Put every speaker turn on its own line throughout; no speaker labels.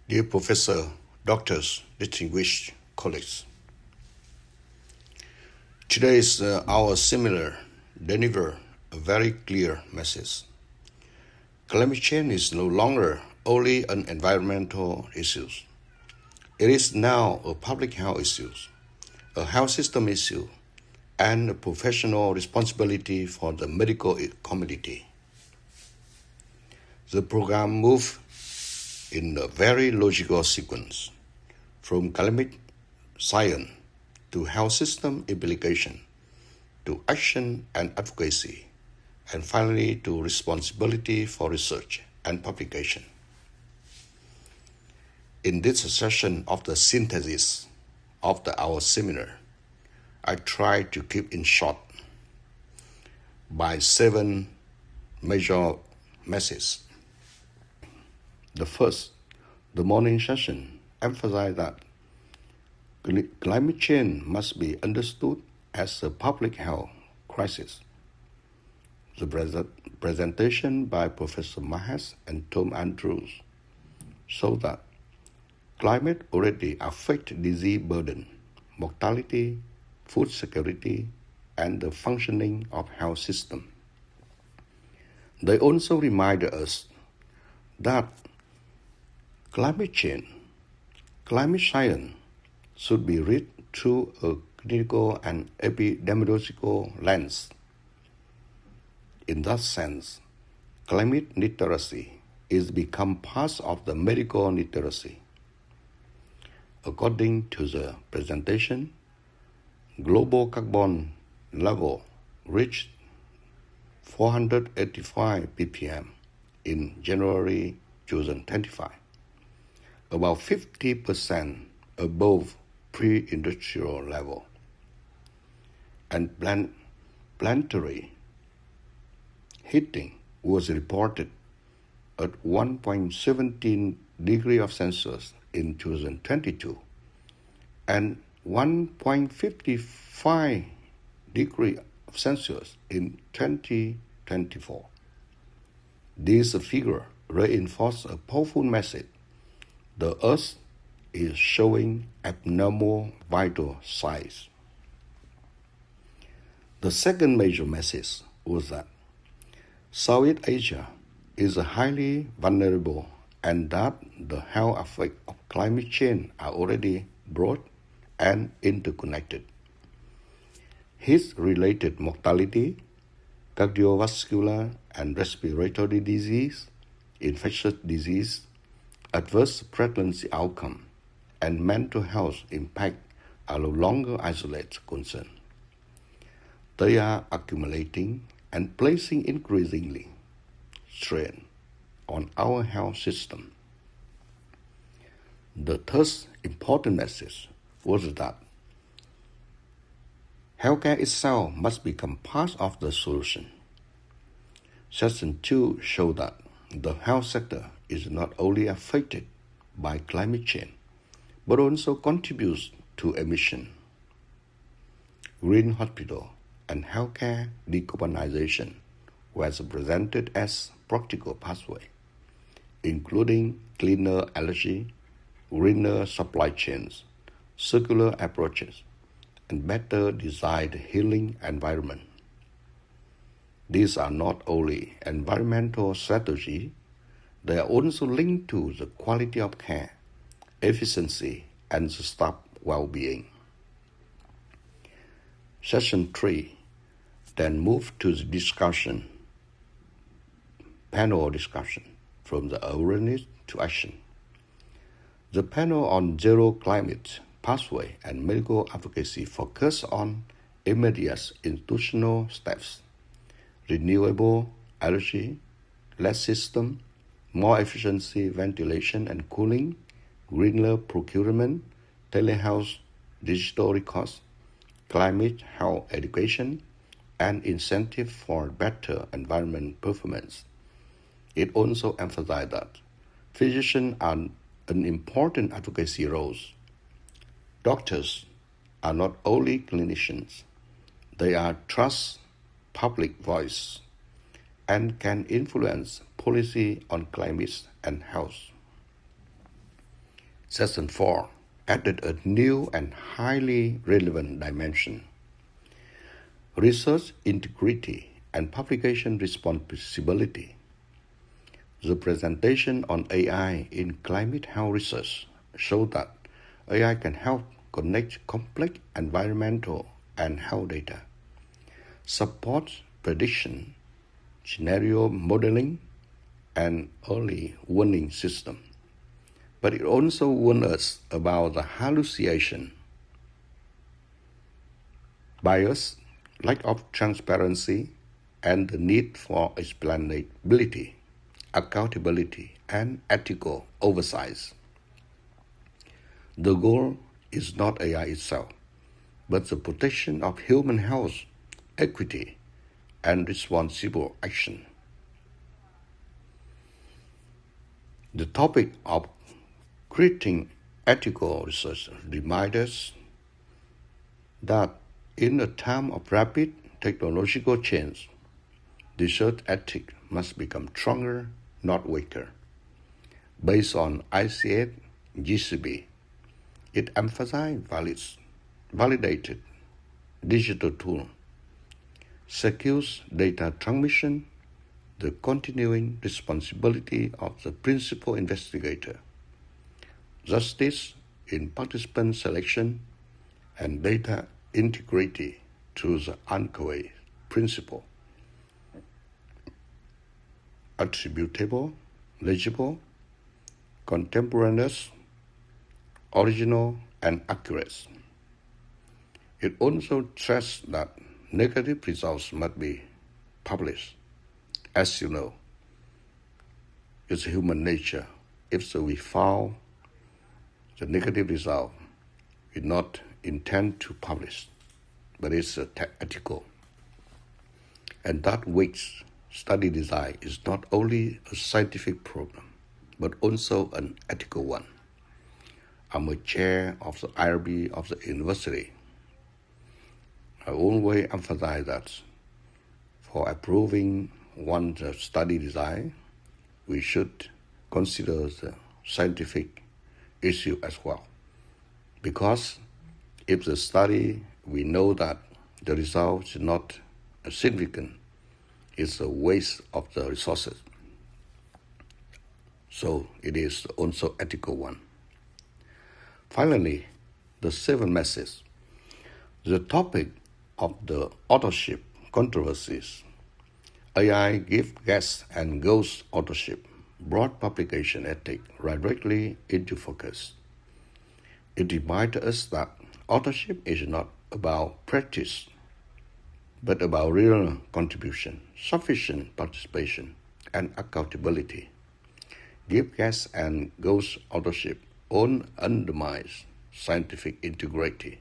Dear Professor, Doctors, distinguished colleagues, today is our seminar deliver a very clear message. Climate change is no longer only an environmental issue. It is now a public health issue, a health system issue, and a professional responsibility for the medical community. The program moved in a very logical sequence, from climate science to health system implication, to action and advocacy, and finally to responsibility for research and publication. In this session of the synthesis of our seminar, I try to keep in short by 7 major messages. The first, the morning session, emphasized that climate change must be understood as a public health crisis. The presentation by Professor Mahesh and Tom Andrews showed that climate already affects disease burden, mortality, food security, and the functioning of health system. They also reminded us that climate science should be read through a clinical and epidemiological lens. In that sense, climate literacy is become part of the medical literacy. According to the presentation, global carbon level reached 485 ppm in January 2025, about 50% above pre-industrial level, and planetary heating was reported at 1.17 degrees of Celsius in 2022 and 1.55 degrees of Celsius in 2024. This figure reinforces a powerful message. The Earth is showing abnormal vital signs. The second major message was that Southeast Asia is highly vulnerable and that the health effects of climate change are already broad and interconnected. Heat-related mortality, cardiovascular and respiratory disease, infectious disease, adverse pregnancy outcome, and mental health impact are no longer isolated concerns. They are accumulating and placing increasingly strain on our health system. The third important message was that healthcare itself must become part of the solution. Session 2 showed that the health sector is not only affected by climate change, but also contributes to emission. Green hospital and healthcare decarbonization was presented as practical pathway, including cleaner energy, greener supply chains, circular approaches, and better designed healing environment. These are not only environmental strategy, they are also linked to the quality of care, efficiency, and the staff well-being. Session 3 then moved to the panel discussion, from the awareness to action. The panel on zero climate pathway and medical advocacy focused on immediate institutional steps, renewable energy, less system, more efficiency ventilation and cooling, greener procurement, telehealth, digital records, climate health education, and incentive for better environment performance. It also emphasized that physicians are an important advocacy role. Doctors are not only clinicians, they are trust public voice and can influence policy on climate and health. Section 4 added a new and highly relevant dimension: research integrity and publication responsibility. The presentation on AI in climate health research showed that AI can help connect complex environmental and health data, support prediction, scenario modeling, and early warning system. But it also warned us about the hallucination, bias, lack of transparency, and the need for explainability, accountability, and ethical oversight. The goal is not AI itself, but the protection of human health, equity, and responsible action. The topic of creating ethical research reminds us that in a time of rapid technological change, research ethics must become stronger, not weaker. Based on ICF GCB, it emphasizes validated digital tool, secures data transmission, the continuing responsibility of the principal investigator, justice in participant selection, and data integrity through the anchor principle. Attributable, legible, contemporaneous, original, and accurate. It also stresses that negative results must be published. As you know, it's human nature. If so, we found the negative result, we not intend to publish, but it's ethical. And that makes study design is not only a scientific problem, but also an ethical one. I'm a chair of the IRB of the university. I always emphasize that for approving one's study design, we should consider the scientific issue as well. Because if the study, we know that the result is not significant, it's a waste of the resources. So it is also ethical one. Finally, the seventh message. The topic of the authorship controversies. AI give guess and ghost authorship brought publication ethics directly into focus. It reminds us that authorship is not about practice, but about real contribution, sufficient participation, and accountability. Give guess and ghost authorship undermines scientific integrity.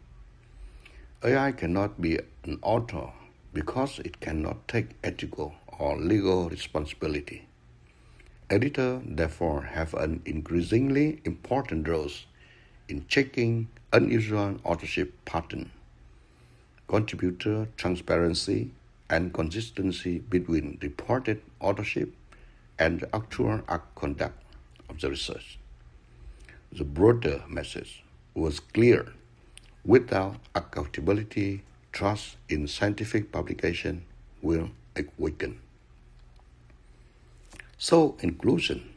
AI cannot be an author because it cannot take ethical or legal responsibility. Editors therefore have an increasingly important role in checking unusual authorship pattern, contributor transparency, and consistency between reported authorship and the actual conduct of the research. The broader message was clear. Without accountability, trust in scientific publication will weaken. So, in conclusion,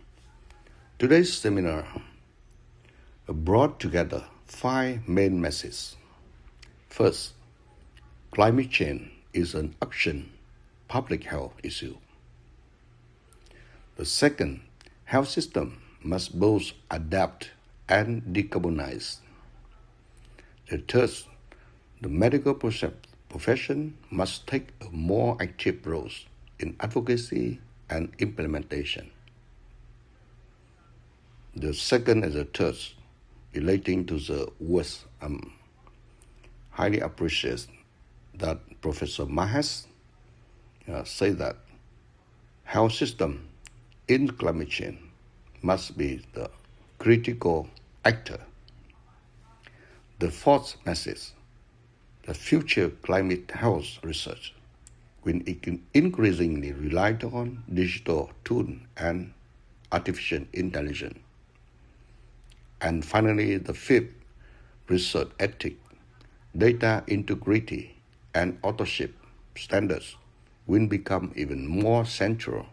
today's seminar brought together 5 main messages. First, climate change is an urgent public health issue. The second, health system must both adapt and decarbonize. The third, the medical profession must take a more active role in advocacy and implementation. The second and the third, relating to the words, highly appreciate that Professor Mahesh said that health system in climate change must be the critical actor. The fourth message, the future climate health research will increasingly rely on digital tools and artificial intelligence. And finally, the fifth, research ethics, data integrity, and authorship standards will become even more central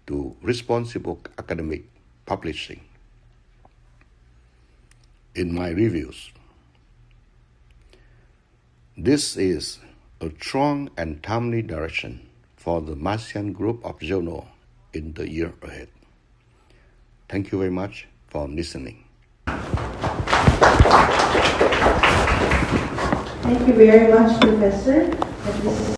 to responsible academic publishing. In my reviews, this is a strong and timely direction for the MASEAN group of journals in the year ahead. Thank you very much for listening.
Thank you very much, Professor.